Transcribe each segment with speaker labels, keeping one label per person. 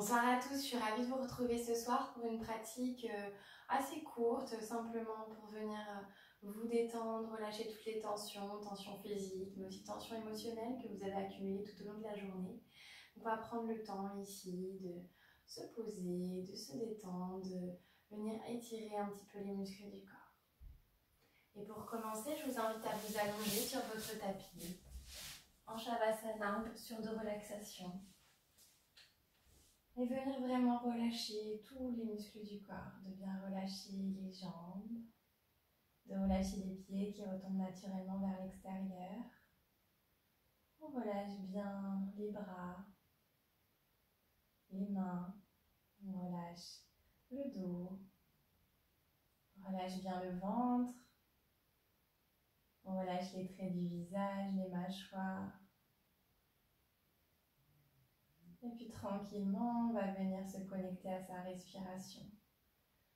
Speaker 1: Bonsoir à tous, je suis ravie de vous retrouver ce soir pour une pratique assez courte, simplement pour venir vous détendre, relâcher toutes les tensions, tensions physiques, mais aussi tensions émotionnelles que vous avez accumulées tout au long de la journée. On va prendre le temps ici de se poser, de se détendre, de venir étirer un petit peu les muscles du corps. Et pour commencer, je vous invite à vous allonger sur votre tapis, en Shavasana, en posture de relaxation. Et venir vraiment relâcher tous les muscles du corps, de bien relâcher les jambes, de relâcher les pieds qui retombent naturellement vers l'extérieur. On relâche bien les bras, les mains, on relâche le dos, on relâche bien le ventre, on relâche les traits du visage, les mâchoires. Et puis tranquillement, on va venir se connecter à sa respiration.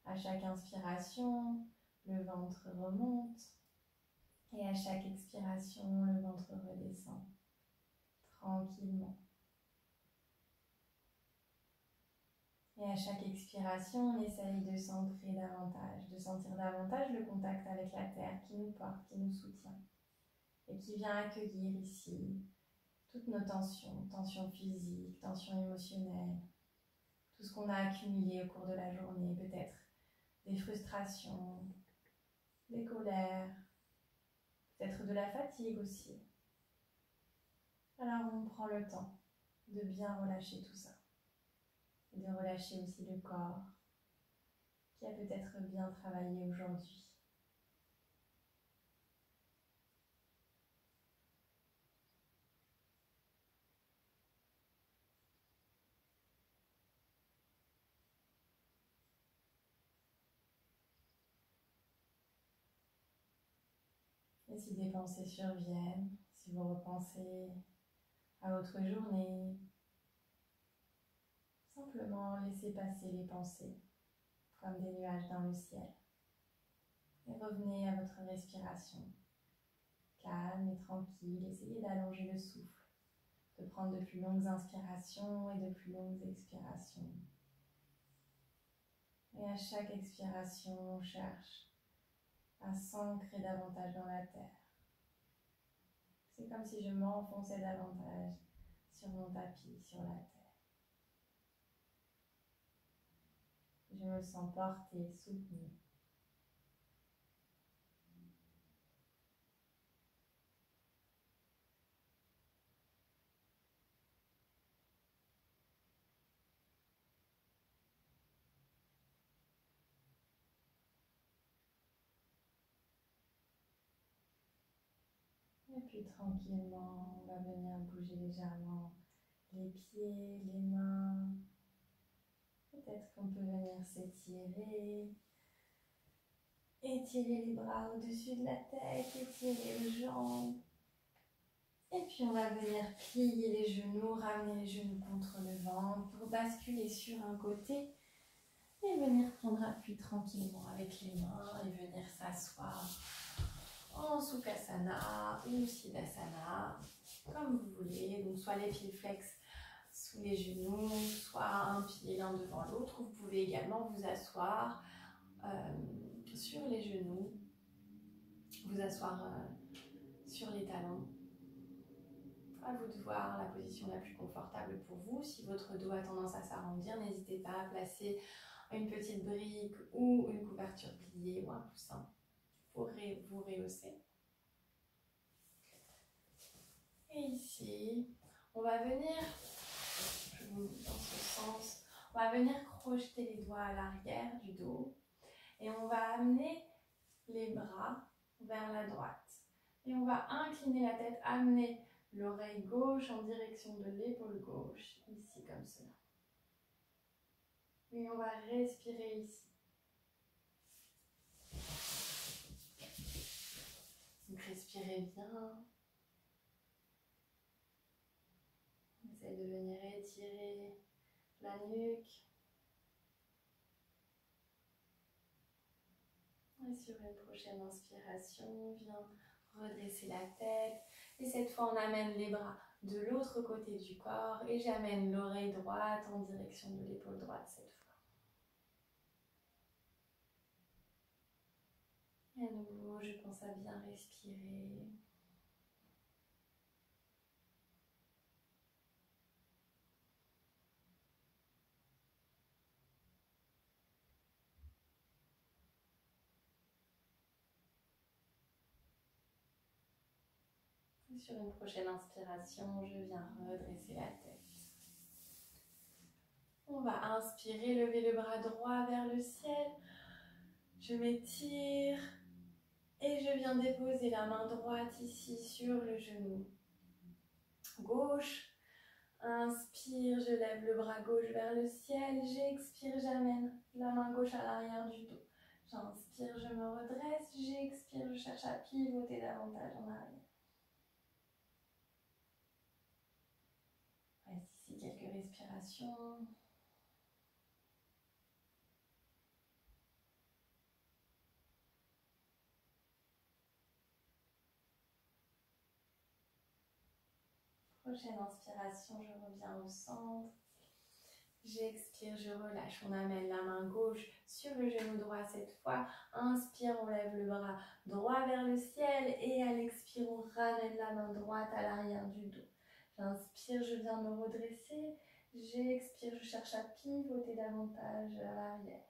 Speaker 1: À chaque inspiration, le ventre remonte. Et à chaque expiration, le ventre redescend tranquillement. Et à chaque expiration, on essaye de s'ancrer davantage, de sentir davantage le contact avec la terre qui nous porte, qui nous soutient et qui vient accueillir ici toutes nos tensions, tensions physiques, tensions émotionnelles, tout ce qu'on a accumulé au cours de la journée, peut-être des frustrations, des colères, peut-être de la fatigue aussi. Alors on prend le temps de bien relâcher tout ça. Et de relâcher aussi le corps qui a peut-être bien travaillé aujourd'hui. Et si des pensées surviennent, si vous repensez à votre journée, simplement laissez passer les pensées comme des nuages dans le ciel. Et revenez à votre respiration, calme et tranquille. Essayez d'allonger le souffle, de prendre de plus longues inspirations et de plus longues expirations. Et à chaque expiration, on cherche à s'ancrer davantage dans la terre. C'est comme si je m'enfonçais davantage sur mon tapis, sur la terre. Je me sens portée, soutenue. Et puis tranquillement, on va venir bouger légèrement les pieds, les mains. Peut-être qu'on peut venir s'étirer. Étirer les bras au-dessus de la tête, étirer les jambes. Et puis on va venir plier les genoux, ramener les genoux contre le ventre pour basculer sur un côté et venir prendre appui tranquillement avec les mains et venir s'asseoir en Sukhasana ou Siddhasana, comme vous voulez. Donc soit les pieds flex sous les genoux, soit un pied l'un devant l'autre. Vous pouvez également vous asseoir sur les genoux, vous asseoir sur les talons. À vous de voir la position la plus confortable pour vous. Si votre dos a tendance à s'arrondir, n'hésitez pas à placer une petite brique ou une couverture pliée ou un coussin pour vous rehausser. Et ici, on va venir, je vous mets dans ce sens, on va venir crocheter les doigts à l'arrière du dos et on va amener les bras vers la droite. Et on va incliner la tête, amener l'oreille gauche en direction de l'épaule gauche, ici comme cela. Et on va respirer ici. Donc respirez bien. Essayez de venir étirer la nuque. Et sur une prochaine inspiration, on vient redresser la tête. Et cette fois, on amène les bras de l'autre côté du corps et j'amène l'oreille droite en direction de l'épaule droite cette fois. Et à nouveau, je pense à bien respirer. Et sur une prochaine inspiration, je viens redresser la tête. On va inspirer, lever le bras droit vers le ciel. Je m'étire et je viens déposer la main droite ici sur le genou gauche. Inspire, je lève le bras gauche vers le ciel. J'expire, j'amène la main gauche à l'arrière du dos. J'inspire, je me redresse. J'expire, je cherche à pivoter davantage en arrière. Reste ici quelques respirations. Prochaine inspiration, je reviens au centre. J'expire, je relâche. On amène la main gauche sur le genou droit cette fois. Inspire, on lève le bras droit vers le ciel. Et à l'expire, on ramène la main droite à l'arrière du dos. J'inspire, je viens me redresser. J'expire, je cherche à pivoter davantage à l'arrière.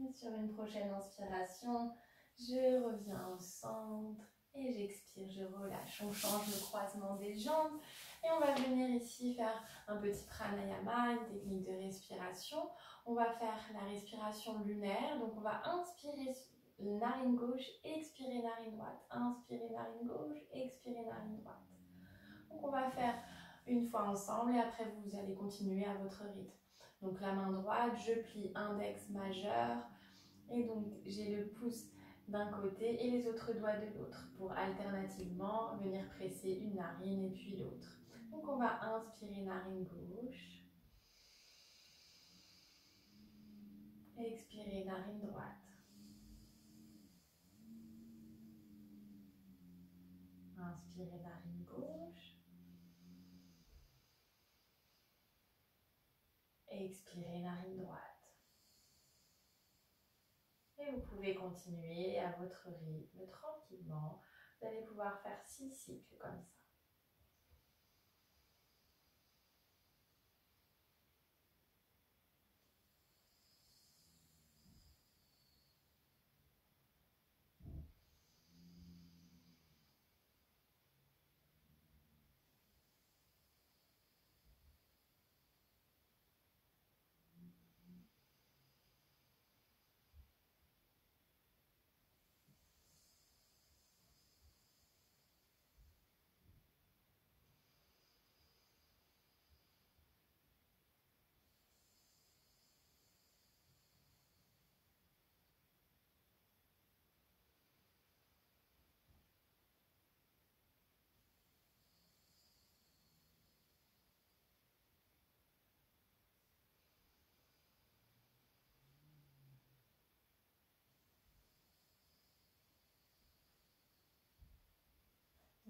Speaker 1: Et sur une prochaine inspiration, je reviens au centre et j'expire, je relâche. On change le croisement des jambes et on va venir ici faire un petit pranayama, une technique de respiration. On va faire la respiration lunaire, donc on va inspirer narine gauche, expirer narine droite, inspirer narine gauche, expirer narine droite. Donc on va faire une fois ensemble et après vous allez continuer à votre rythme. Donc la main droite, je plie index majeur et donc j'ai le pouce d'un côté et les autres doigts de l'autre pour alternativement venir presser une narine et puis l'autre. Donc on va inspirer narine gauche, expirer narine droite. Inspirer narine gauche, expirer narine droite. Et vous pouvez continuer à votre rythme tranquillement. Vous allez pouvoir faire 6 cycles comme ça.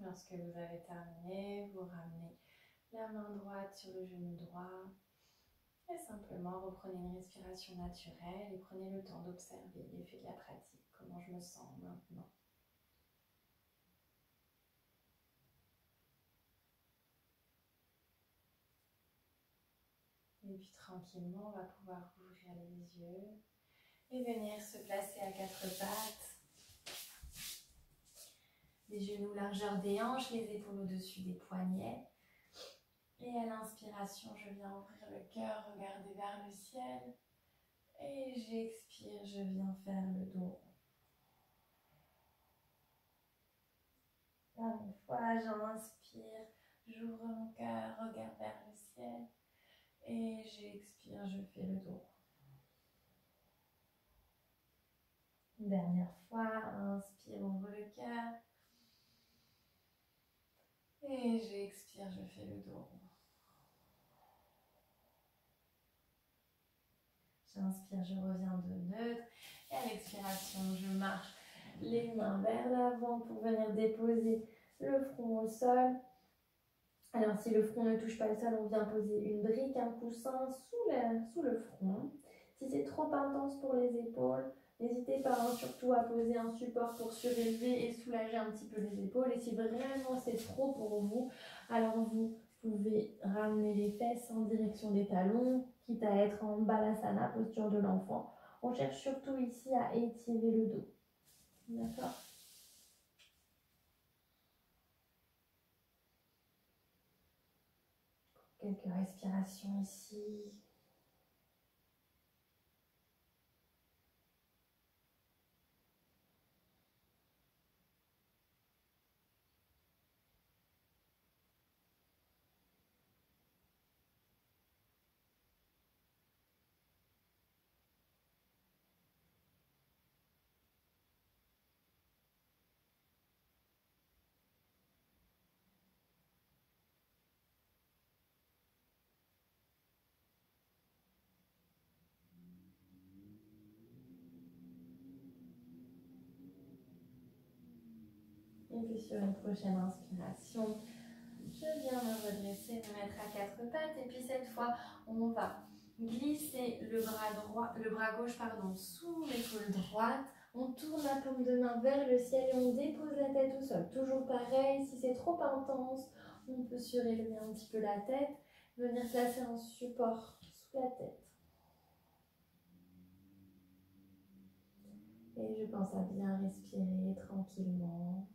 Speaker 1: Lorsque vous avez terminé, vous ramenez la main droite sur le genou droit et simplement reprenez une respiration naturelle et prenez le temps d'observer l'effet de la pratique, comment je me sens maintenant. Et puis tranquillement, on va pouvoir ouvrir les yeux et venir se placer à 4 pattes. Les genoux largeur des hanches, les épaules au-dessus des poignets. Et à l'inspiration, je viens ouvrir le cœur, regarder vers le ciel. Et j'expire, je viens faire le dos. Une fois, j'inspire, j'ouvre mon cœur, regarde vers le ciel. Et j'expire, je fais le dos. Une dernière fois, inspire, ouvre le cœur. Et j'expire, je fais le dos. J'inspire, je reviens de neutre. Et à l'expiration, je marche les mains vers l'avant pour venir déposer le front au sol. Alors, si le front ne touche pas le sol, on vient poser une brique, un coussin sous le front. Si c'est trop intense pour les épaules, n'hésitez pas surtout à poser un support pour surélever et soulager un petit peu les épaules. Et si vraiment c'est trop pour vous, alors vous pouvez ramener les fesses en direction des talons, quitte à être en balasana, posture de l'enfant. On cherche surtout ici à étirer le dos. D'accord ? Quelques respirations ici. Et puis sur une prochaine inspiration, je viens me redresser, me mettre à quatre pattes. Et puis cette fois, on va glisser le bras gauche sous l'épaule droite. On tourne la paume de main vers le ciel et on dépose la tête au sol. Toujours pareil, si c'est trop intense, on peut surélever un petit peu la tête, venir placer un support sous la tête. Et je pense à bien respirer tranquillement.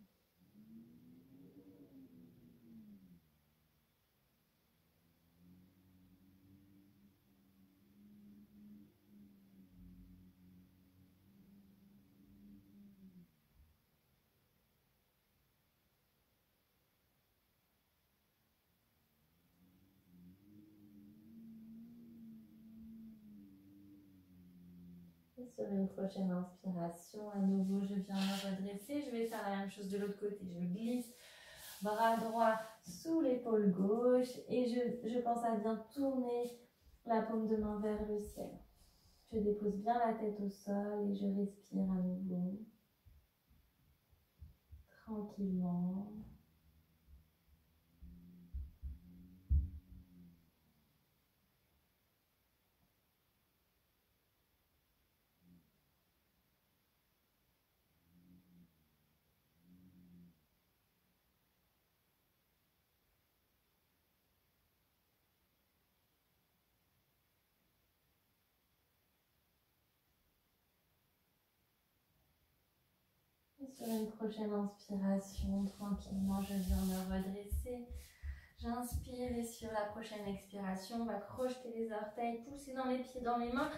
Speaker 1: Et sur une prochaine inspiration, à nouveau, je viens me redresser. Je vais faire la même chose de l'autre côté. Je glisse, bras droit sous l'épaule gauche. Et je pense à bien tourner la paume de main vers le ciel. Je dépose bien la tête au sol et je respire à nouveau. Tranquillement. Et sur une prochaine inspiration, tranquillement, je viens me redresser. J'inspire et sur la prochaine expiration, on va crocheter les orteils, pousser dans les pieds, dans les mains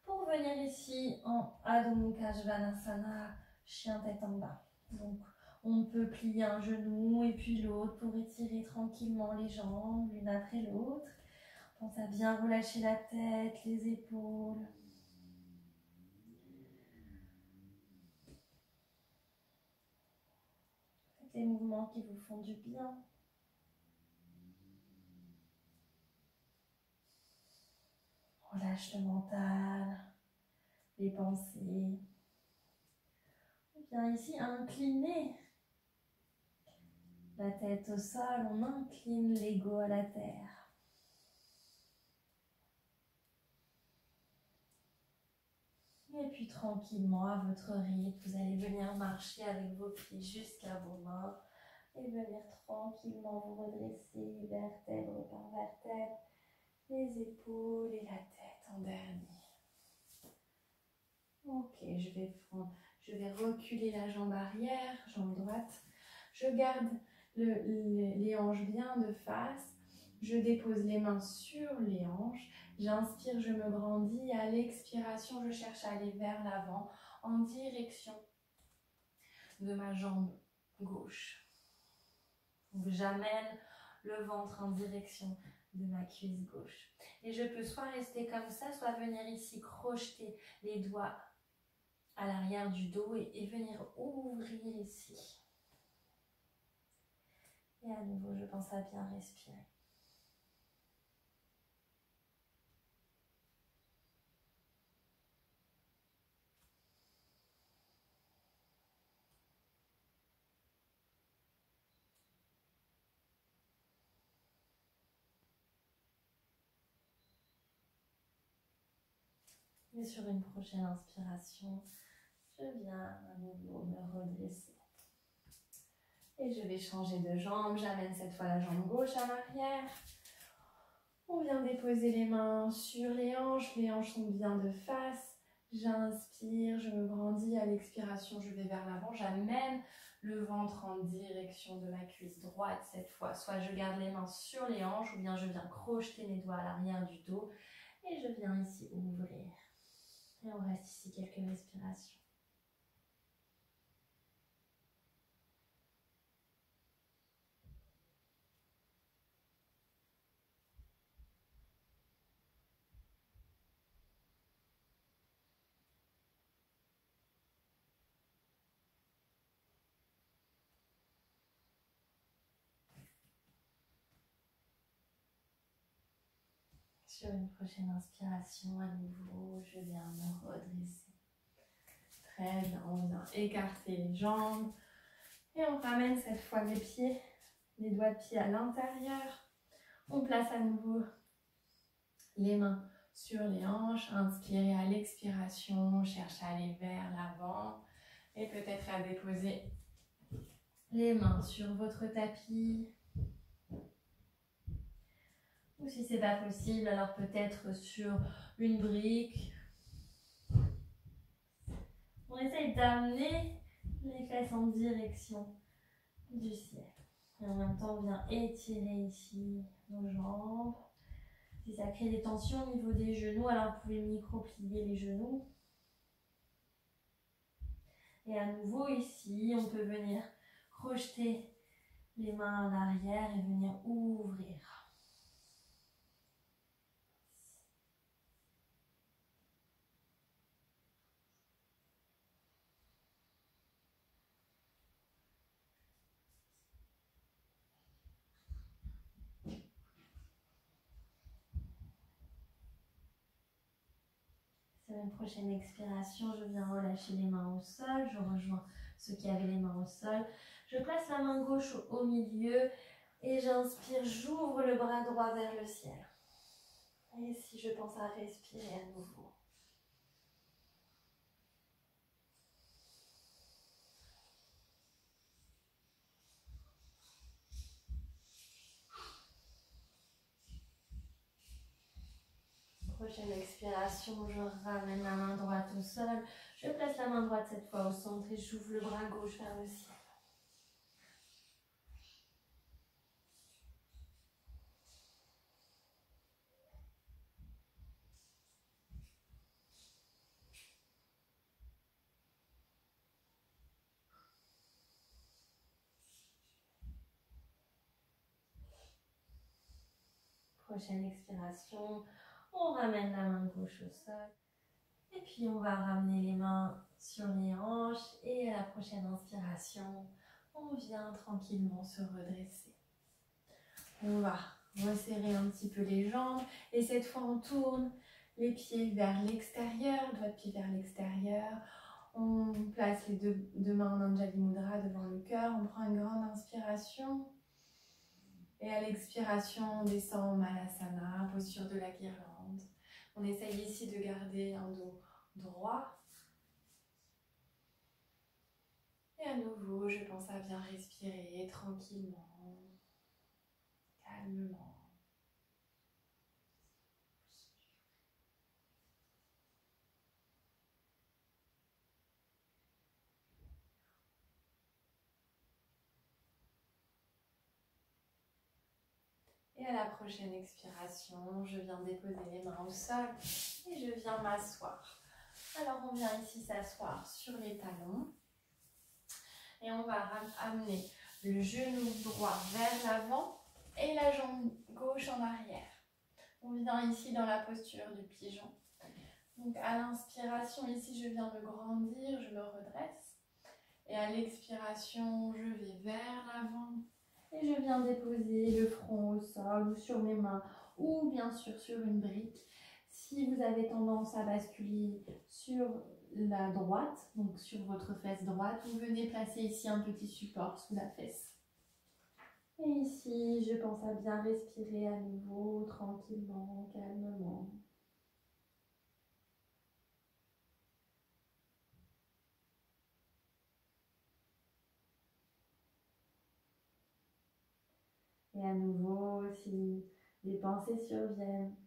Speaker 1: pour venir ici en Adho Mukha Svanasana, chien tête en bas. Donc, on peut plier un genou et puis l'autre pour étirer tranquillement les jambes l'une après l'autre. Pense à bien relâcher la tête, les épaules. Faites les mouvements qui vous font du bien. Relâche le mental, les pensées. On vient ici incliner la tête au sol, on incline l'ego à la terre. Et puis tranquillement, à votre rythme, vous allez venir marcher avec vos pieds jusqu'à vos mains et venir tranquillement vous redresser vertèbre par vertèbre, les épaules et la tête en dernier. Ok, je vais reculer la jambe arrière, jambe droite. Je garde les hanches bien de face. Je dépose les mains sur les hanches. J'inspire, je me grandis. À l'expiration, je cherche à aller vers l'avant en direction de ma jambe gauche. Donc, j'amène le ventre en direction de ma cuisse gauche. Et je peux soit rester comme ça, soit venir ici crocheter les doigts à l'arrière du dos et venir ouvrir ici. Et à nouveau, je pense à bien respirer. Et sur une prochaine inspiration, je viens à nouveau me redresser. Et je vais changer de jambe. J'amène cette fois la jambe gauche à l'arrière. On vient déposer les mains sur les hanches sont bien de face. J'inspire, je me grandis. À l'expiration, je vais vers l'avant. J'amène le ventre en direction de ma cuisse droite cette fois. Soit je garde les mains sur les hanches ou bien je viens crocheter mes doigts à l'arrière du dos. Et je viens ici ouvrir. Et on reste ici quelques respirations. Sur une prochaine inspiration, à nouveau, je viens me redresser. Très bien, on vient écarter les jambes. Et on ramène cette fois les pieds, les doigts de pied à l'intérieur. On place à nouveau les mains sur les hanches. Inspirez à l'expiration, cherchez à aller vers l'avant. Et peut-être à déposer les mains sur votre tapis. Ou si ce n'est pas possible, alors peut-être sur une brique. On essaye d'amener les fesses en direction du ciel. Et en même temps, on vient étirer ici nos jambes. Si ça crée des tensions au niveau des genoux, alors vous pouvez micro-plier les genoux. Et à nouveau ici, on peut venir projeter les mains en arrière et venir ouvrir. Sur une prochaine expiration, je viens relâcher les mains au sol. Je rejoins ceux qui avaient les mains au sol. Je place la main gauche au milieu et j'inspire, j'ouvre le bras droit vers le ciel. Et si je pense à respirer à nouveau. Prochaine expiration, je ramène la main droite au sol. Je place la main droite cette fois au centre et j'ouvre le bras gauche vers le ciel. Prochaine expiration, on ramène la main gauche au sol. Et puis on va ramener les mains sur les hanches. Et à la prochaine inspiration, on vient tranquillement se redresser. On va resserrer un petit peu les jambes. Et cette fois, on tourne les pieds vers l'extérieur, doigts de pied vers l'extérieur. On place les deux mains en Anjali Mudra devant le cœur. On prend une grande inspiration. Et à l'expiration, on descend en Malasana, posture de la guirlande. On essaye ici de garder un dos droit. Et à nouveau, je pense à bien respirer tranquillement, calmement. Et à la prochaine expiration, je viens déposer les mains au sol et je viens m'asseoir. Alors on vient ici s'asseoir sur les talons et on va amener le genou droit vers l'avant et la jambe gauche en arrière. On vient ici dans la posture du pigeon. Donc à l'inspiration, ici je viens me grandir, je me redresse. Et à l'expiration, je vais vers l'avant. Et je viens déposer le front au sol ou sur mes mains ou bien sûr sur une brique. Si vous avez tendance à basculer sur la droite, donc sur votre fesse droite, vous venez placer ici un petit support sous la fesse. Et ici, je pense à bien respirer à nouveau, tranquillement, calmement. Et à nouveau, si des pensées surviennent,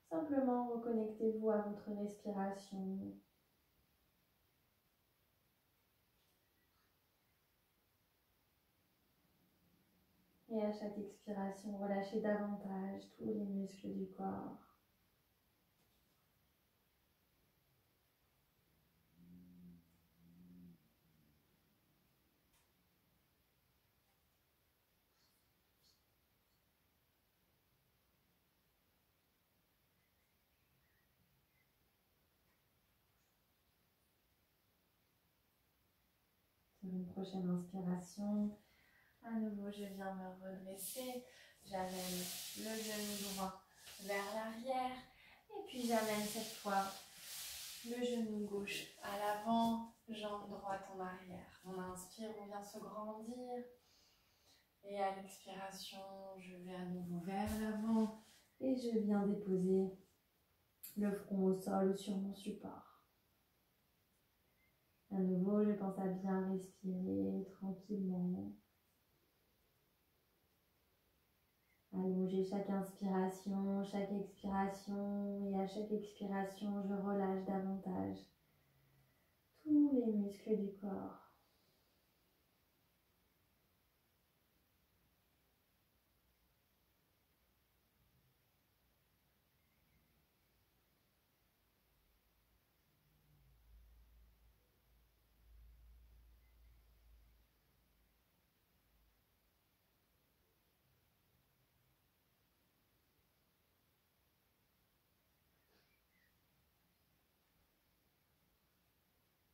Speaker 1: simplement reconnectez-vous à votre respiration. Et à chaque expiration, relâchez davantage tous les muscles du corps. Sur une prochaine inspiration, à nouveau, je viens me redresser. J'amène le genou droit vers l'arrière. Et puis j'amène cette fois le genou gauche à l'avant, jambe droite en arrière. On inspire, on vient se grandir. Et à l'expiration, je vais à nouveau vers l'avant. Et je viens déposer le front au sol sur mon support. À nouveau, je pense à bien respirer tranquillement. Allonger chaque inspiration, chaque expiration, et à chaque expiration, je relâche davantage tous les muscles du corps.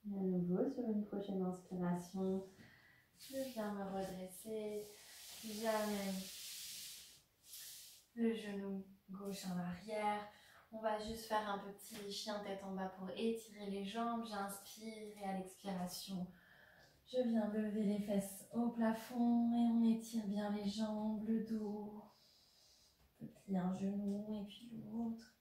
Speaker 1: Et à nouveau, sur une prochaine inspiration, je viens me redresser, j'amène le genou gauche en arrière. On va juste faire un petit chien tête en bas pour étirer les jambes. J'inspire et à l'expiration, je viens lever les fesses au plafond et on étire bien les jambes, le dos. On peut plier un genou et puis l'autre.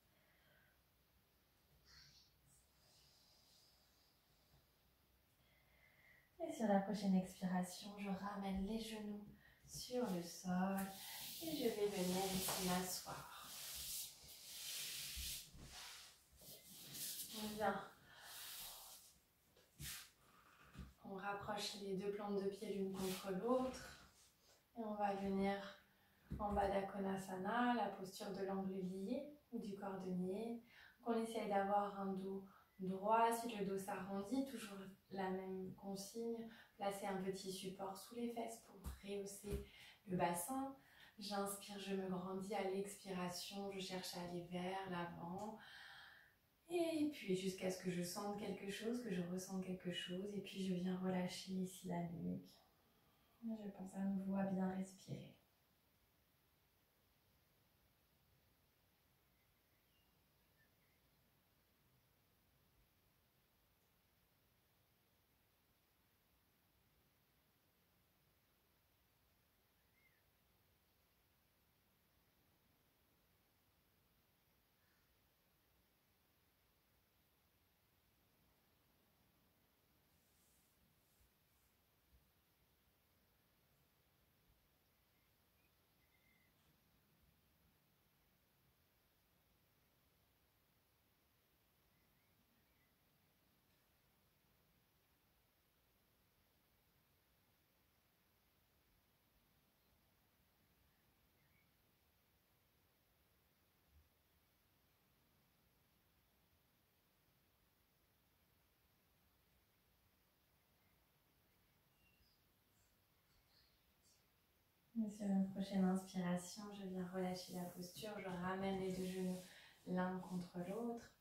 Speaker 1: Et sur la prochaine expiration, je ramène les genoux sur le sol et je vais venir ici m'asseoir. On vient. On rapproche les deux plantes de pied l'une contre l'autre. Et on va venir en Baddha Konasana, la posture de l'angle lié ou du cordonnier. Donc on essaye d'avoir un dos droit. Si le dos s'arrondit, toujours la même consigne. Placer un petit support sous les fesses pour rehausser le bassin. J'inspire, je me grandis. À l'expiration, je cherche à aller vers l'avant. Et puis jusqu'à ce que je sente quelque chose, que je ressente quelque chose. Et puis je viens relâcher ici la nuque. Je pense à nouveau à bien respirer. Et sur une prochaine inspiration, je viens relâcher la posture. Je ramène les deux genoux l'un contre l'autre.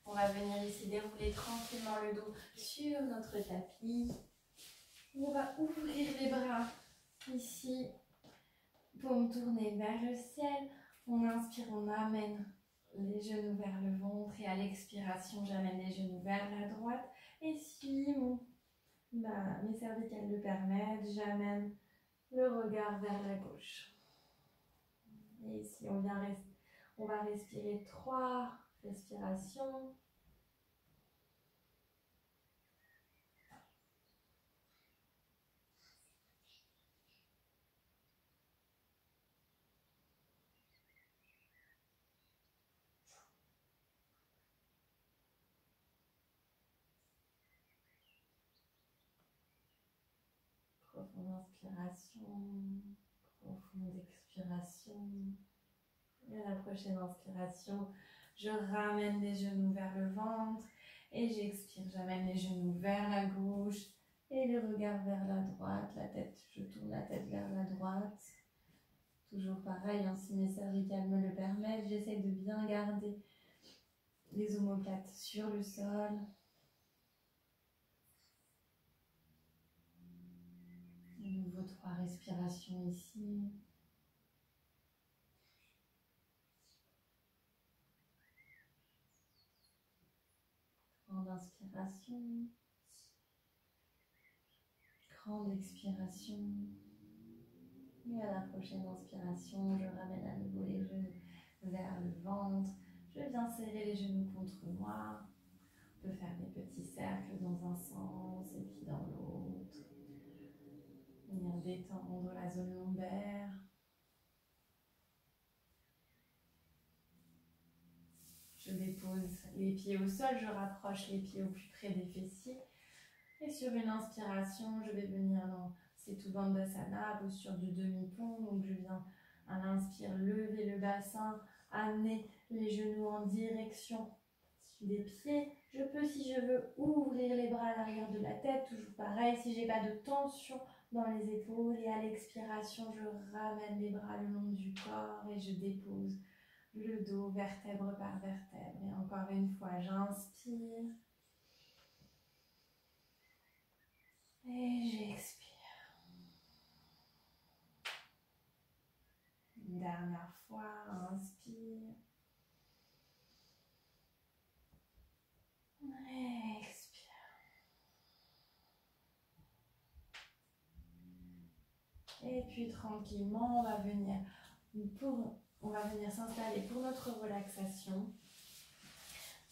Speaker 1: On va venir ici dérouler tranquillement le dos sur notre tapis. On va ouvrir les bras ici, paume tournée vers le ciel. On inspire, on amène les genoux vers le ventre et à l'expiration, j'amène les genoux vers la droite. Et si mes cervicales le permettent, j'amène le regard vers la gauche. Et ici, on va respirer 3 respirations. Profonde inspiration, profonde expiration. Et à la prochaine inspiration, je ramène les genoux vers le ventre et j'expire. J'amène les genoux vers la gauche et le regard vers la droite. La tête, je tourne la tête vers la droite. Toujours pareil, hein, si mes cervicales me le permettent, j'essaie de bien garder les omoplates sur le sol. De nouveau 3 respirations ici. Grande inspiration. Grande expiration. Et à la prochaine inspiration, je ramène à nouveau les genoux vers le ventre. Je viens serrer les genoux contre moi. On peut faire des petits cercles dans un sens et puis dans l'autre. Venir détendre la zone lombaire. Je dépose les pieds au sol, je rapproche les pieds au plus près des fessiers. Et sur une inspiration, je vais venir dans Setu Bandhasana, posture du demi-pont. Donc je viens à l'inspire lever le bassin, amener les genoux en direction des pieds. Je peux, si je veux, ouvrir les bras à l'arrière de la tête, toujours pareil. Si j'ai pas de tension dans les épaules, et à l'expiration, je ramène les bras le long du corps et je dépose le dos vertèbre par vertèbre. Et encore une fois, j'inspire et j'expire. Une dernière fois, inspire. Expire. Et puis tranquillement, on va venir s'installer pour notre relaxation.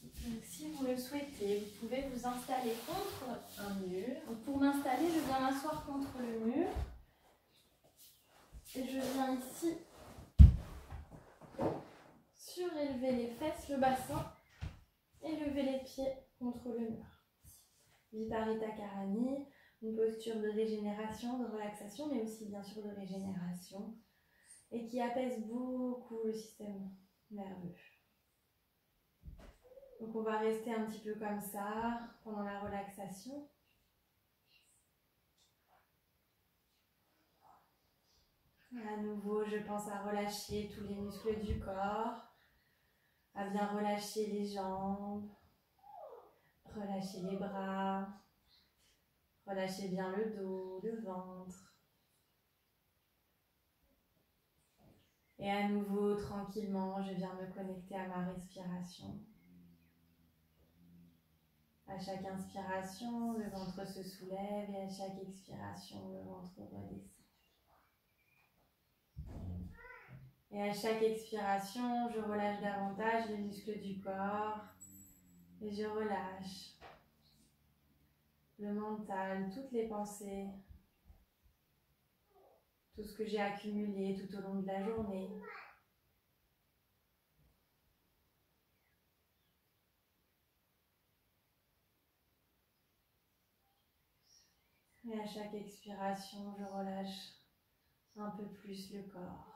Speaker 1: Donc, si vous le souhaitez, vous pouvez vous installer contre un mur. Donc, pour m'installer, je viens m'asseoir contre le mur. Et je viens ici surélever les fesses, le bassin, et lever les pieds contre le mur. Viparita Karani, une posture de régénération, de relaxation, mais aussi bien sûr de régénération, et qui apaise beaucoup le système nerveux. Donc on va rester un petit peu comme ça pendant la relaxation. À nouveau, je pense à relâcher tous les muscles du corps, à bien relâcher les jambes, relâcher les bras, relâcher bien le dos, le ventre. Et à nouveau, tranquillement, je viens me connecter à ma respiration. À chaque inspiration, le ventre se soulève et à chaque expiration, le ventre redescend. Et à chaque expiration, je relâche davantage les muscles du corps et je relâche le mental, toutes les pensées, tout ce que j'ai accumulé tout au long de la journée. Et à chaque expiration, je relâche un peu plus le corps.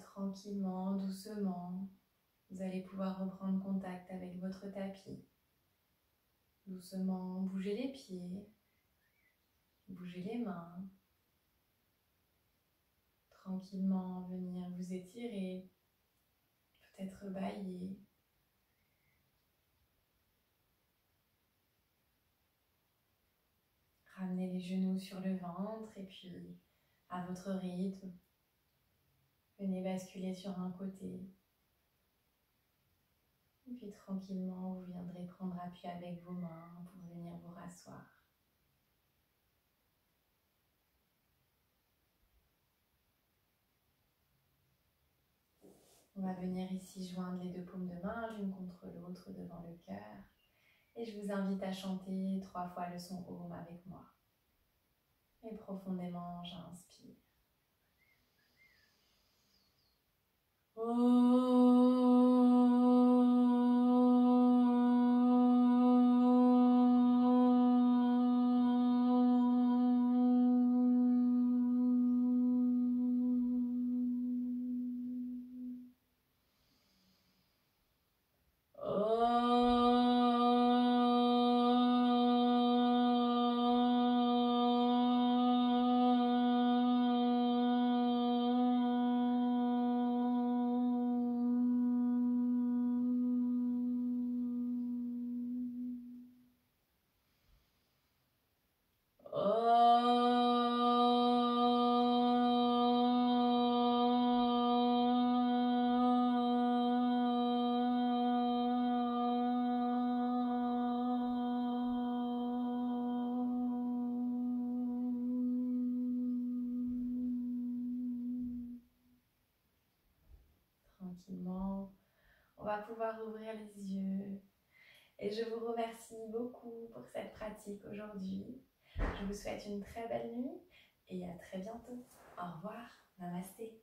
Speaker 1: tranquillement, doucement, vous allez pouvoir reprendre contact avec votre tapis. Doucement, bougez les pieds, bougez les mains. Tranquillement, venir vous étirer, peut-être bâiller. Ramenez les genoux sur le ventre et puis, à votre rythme, venez basculer sur un côté. Et puis tranquillement, vous viendrez prendre appui avec vos mains pour venir vous rasseoir. On va venir ici joindre les deux paumes de main, l'une contre l'autre devant le cœur. Et je vous invite à chanter 3 fois le son Om avec moi. Et profondément, j'inspire. Tranquillement, on va pouvoir ouvrir les yeux. Et je vous remercie beaucoup pour cette pratique aujourd'hui. Je vous souhaite une très belle nuit et à très bientôt. Au revoir, namasté.